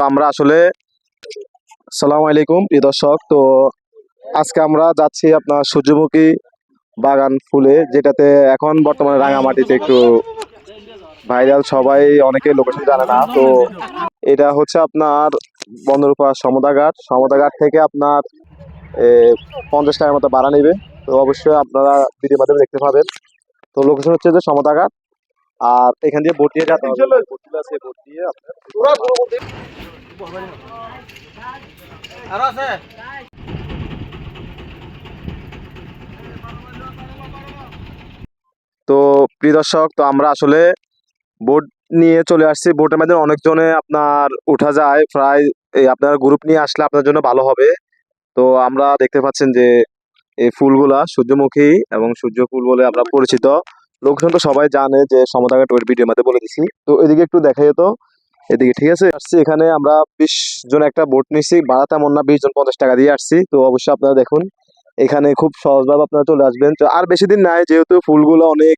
আমরা আসলে আসসালামু আলাইকুম প্রিয় দর্শক। তো আজকে আমরা যাচ্ছি আপনার সূর্যমুখী বাগান ফুলে, যেটাতে এখন বর্তমানে রাঙামাটিতে একটু ভাইরাল, সবাই অনেকে লোকেশন জানে না। তো এটা হচ্ছে আপনার বন্দরূপা সমতাঘাট থেকে আপনার 50 টাকার মতো ভাড়া নেবে। তো অবশ্যই আপনারা ভিডিওর মাধ্যমে দেখতে পাবেন। তো লোকেশন হচ্ছে যে সমতাঘাট, আর এখান দিয়ে বোট দিয়ে যেতে হবে। বোট আছে, বোট দিয়ে আপনার তো প্রিয় দর্শক, তো আমরা আসলে বোট নিয়ে চলে আসছি। বোটের মধ্যে অনেকজনে আপনার উঠা যায় প্রায়। এই আপনার গ্রুপ নিয়ে আসলে আপনার জন্য ভালো হবে। তো আমরা দেখতে পাচ্ছেন যে এই ফুলগুলা সূর্যমুখী এবং সূর্য ফুল বলে আমরা পরিচিত। লোকজন তো সবাই জানে, যে সমতাঘাট ওই ভিডিওর মধ্যে বলে দিছি। তো এদিকে একটু দেখাই তো, এদিকে ঠিক আছে। আসছি এখানে আমরা 20 জন একটা বোট নিছি, ভাড়া তেমন না, 20 জন 50 টাকা দিয়ে আসছি। তো অবশ্যই আপনারা দেখুন, এখানে খুব সহজভাবে আপনারা চলে আসবেন। তো আর বেশি দিন নাই, যেহেতু ফুলগুলো অনেক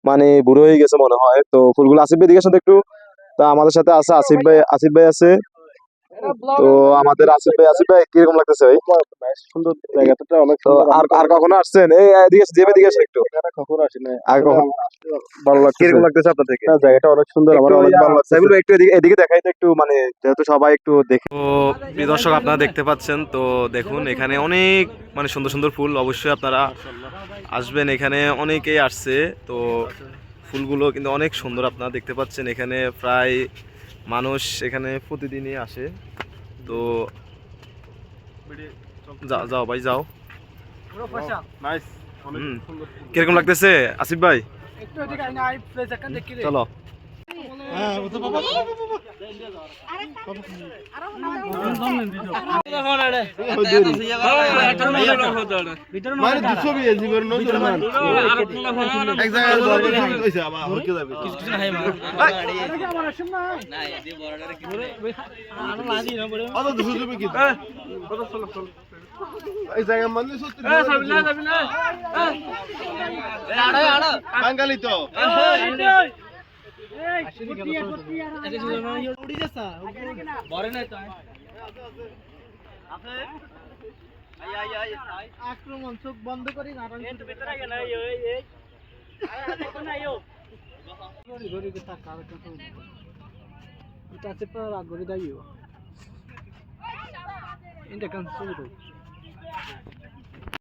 মানে বুড়ো হয়ে গেছে মনে হয়। তো ফুলগুলো আসিফ ভাই দিকে সাথে একটু, তা আমাদের সাথে আছে আসিফ ভাই আছে। তো আমাদের আসিফ ভাই কিরকম লাগতেছে ভাই? সুন্দর জায়গাটা, অনেক তো সুন্দর। আর আর কখনো আসছেন এই এদিকে যেদিকে আসেন একটু? কখনো আসি না। আর কখন ভালো লাগছে? কিরকম লাগতেছে আপনার থেকে? হ্যাঁ, জায়গাটা অনেক সুন্দর, আমার অনেক ভালো লাগছে। এগুলো একটু এদিকে দেখাই তো একটু, মানে যেহেতু সবাই একটু দেখে। তো প্রিয় দর্শক, আপনারা দেখতে পাচ্ছেন, তো দেখুন এখানে অনেক মানে সুন্দর সুন্দর ফুল। অবশ্যই আপনারা আসবেন, এখানে অনেকেই আসছে। তো ফুলগুলো কিন্তু অনেক সুন্দর, আপনারা দেখতে পাচ্ছেন। এখানে প্রায় মানুষ এখানে প্রতিদিনই আসে। তো যাও যাও ভাই, যাও। কিরকম লাগতেছে আসিফ ভাই? চলো। বাঙালি তো আক্রমণ চোখ বন্ধ করি এটা